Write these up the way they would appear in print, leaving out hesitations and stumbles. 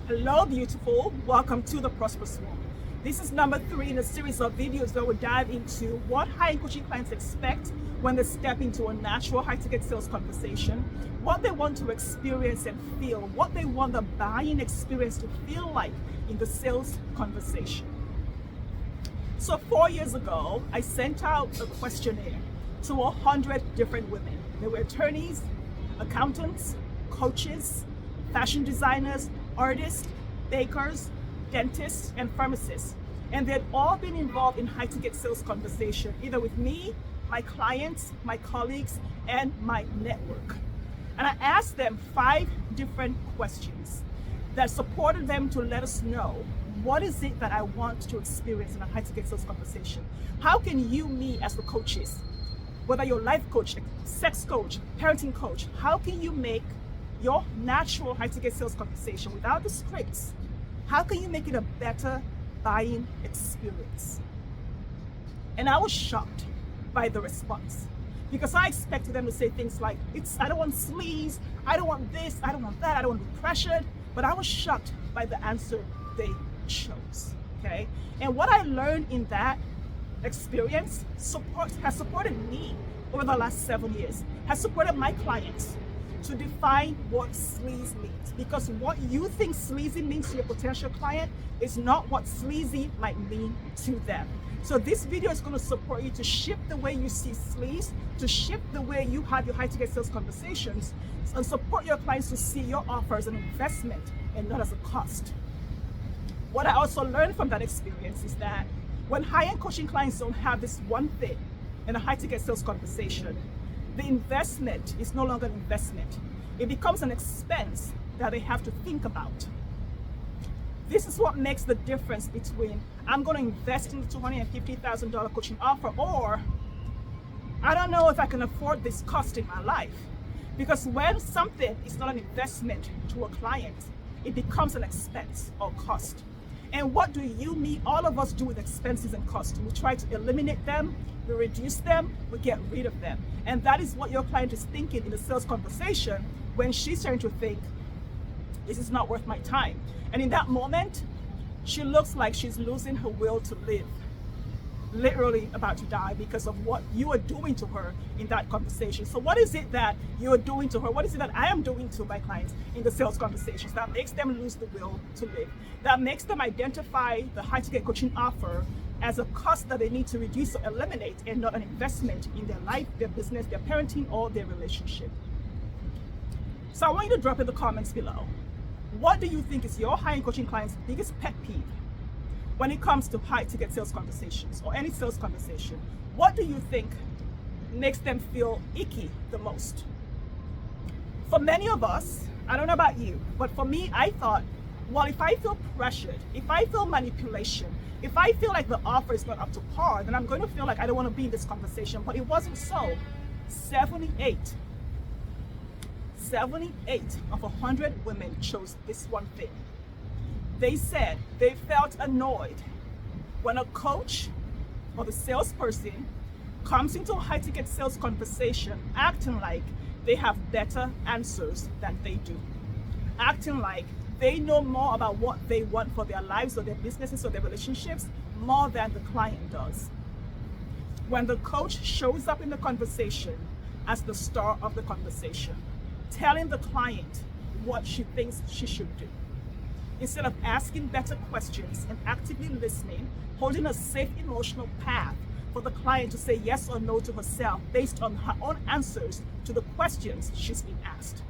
Hello, beautiful. Welcome to the Prosperous One. This is number 3 in a series of videos where we dive into what high-end coaching clients expect when they step into a natural high-ticket sales conversation, what they want to experience and feel, what they want the buying experience to feel like in the sales conversation. So 4 years ago, I sent out a questionnaire to 100 different women. They were attorneys, accountants, coaches, fashion designers, artists, bakers, dentists, and pharmacists. And they'd all been involved in high-ticket sales conversation, either with me, my clients, my colleagues, and my network. And I asked them 5 different questions that supported them to let us know what is it that I want to experience in a high-ticket sales conversation. How can you, me, as the coaches, whether you're a life coach, sex coach, parenting coach, how can you make your natural high-ticket sales conversation without the scripts? How can you make it a better buying experience? And I was shocked by the response because I expected them to say things like, I don't want sleaze, I don't want this, I don't want that, I don't want to be pressured. But I was shocked by the answer they chose, okay? And what I learned in that experience has supported me over the last 7 years, has supported my clients to define what sleaze means, because what you think sleazy means to your potential client is not what sleazy might mean to them. So this video is going to support you to shift the way you see sleaze, to shift the way you have your high-ticket sales conversations, and support your clients to see your offer as an investment and not as a cost. What I also learned from that experience is that when high-end coaching clients don't have this one thing in a high-ticket sales conversation, the investment is no longer an investment. It becomes an expense that they have to think about. This is what makes the difference between I'm going to invest in the $250,000 coaching offer, or I don't know if I can afford this cost in my life. Because when something is not an investment to a client, it becomes an expense or cost. And what do you, me, all of us do with expenses and costs? We try to eliminate them, we reduce them, we get rid of them. And that is what your client is thinking in the sales conversation when she's starting to think, this is not worth my time. And in that moment, she looks like she's losing her will to live, literally about to die because of what you are doing to her in that conversation. So what is it that you are doing to her? What is it that I am doing to my clients in the sales conversations that makes them lose the will to live? That makes them identify the high-ticket coaching offer as a cost that they need to reduce or eliminate, and not an investment in their life, their business, their parenting, or their relationship. So I want you to drop in the comments below. What do you think is your high-end coaching client's biggest pet peeve when it comes to high-ticket sales conversations or any sales conversation? What do you think makes them feel icky the most? For many of us, I don't know about you, but for me, I thought, well, if I feel pressured, if I feel manipulation, if I feel like the offer is not up to par, then I'm going to feel like I don't want to be in this conversation. But it wasn't so. 78 of 100 women chose this one thing. They said they felt annoyed when a coach or the salesperson comes into a high-ticket sales conversation acting like they have better answers than they do, acting like they know more about what they want for their lives or their businesses or their relationships more than the client does. When the coach shows up in the conversation as the star of the conversation, telling the client what she thinks she should do, instead of asking better questions and actively listening, holding a safe emotional path for the client to say yes or no to herself based on her own answers to the questions she's being asked.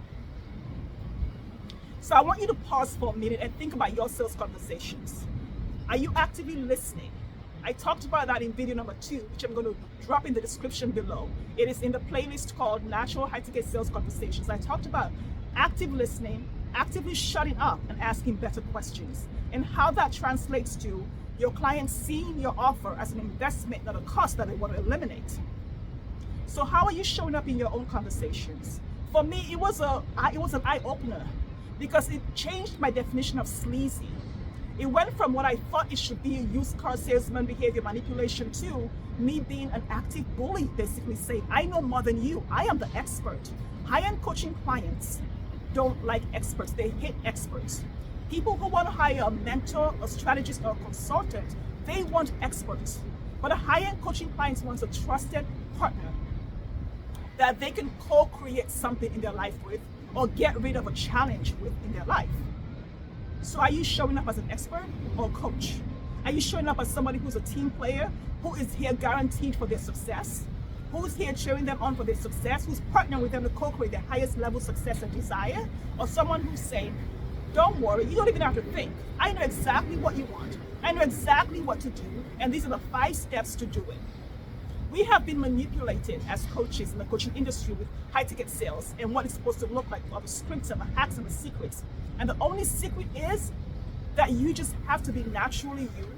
So I want you to pause for a minute and think about your sales conversations. Are you actively listening? I talked about that in video number 2, which I'm going to drop in the description below. It is in the playlist called Natural High-Ticket Sales Conversations. I talked about active listening, actively shutting up and asking better questions, and how that translates to your client seeing your offer as an investment, not a cost that they want to eliminate. So how are you showing up in your own conversations? For me, it was an eye-opener because it changed my definition of sleazy. It went from what I thought it should be, a used car salesman behavior manipulation, to me being an active bully, basically saying, I know more than you, I am the expert. High-end coaching clients don't like experts, they hate experts. People who want to hire a mentor, a strategist, or a consultant, they want experts. But a high-end coaching client wants a trusted partner that they can co-create something in their life with or get rid of a challenge with in their life. So are you showing up as an expert or a coach? Are you showing up as somebody who's a team player, who is here guaranteed for their success, who's here cheering them on for their success, who's partnering with them to co-create their highest level success and desire, or someone who's saying, don't worry, you don't even have to think. I know exactly what you want. I know exactly what to do, and these are the 5 steps to do it. We have been manipulated as coaches in the coaching industry with high-ticket sales and what it's supposed to look like, all the scripts and the hacks and the secrets. And the only secret is that you just have to be naturally you,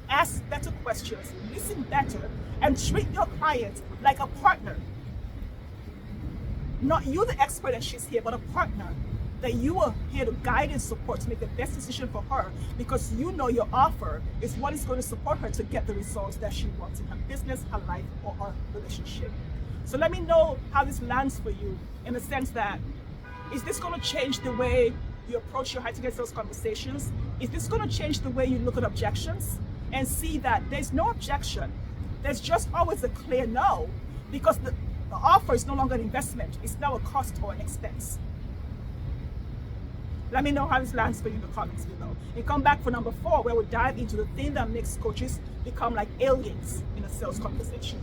ask better questions, listen better, and treat your client like a partner. Not you the expert and she's here, but a partner that you are here to guide and support to make the best decision for her, because you know your offer is what is going to support her to get the results that she wants in her business, her life, or her relationship. So let me know how this lands for you, in the sense that, is this going to change the way you approach your high-ticket sales conversations? Is this going to change the way you look at objections and see that there's no objection? There's just always a clear no, because the offer is no longer an investment. It's now a cost or an expense. Let me know how this lands for you in the comments below. And come back for number 4, where we'll dive into the thing that makes coaches become like aliens in a sales conversation.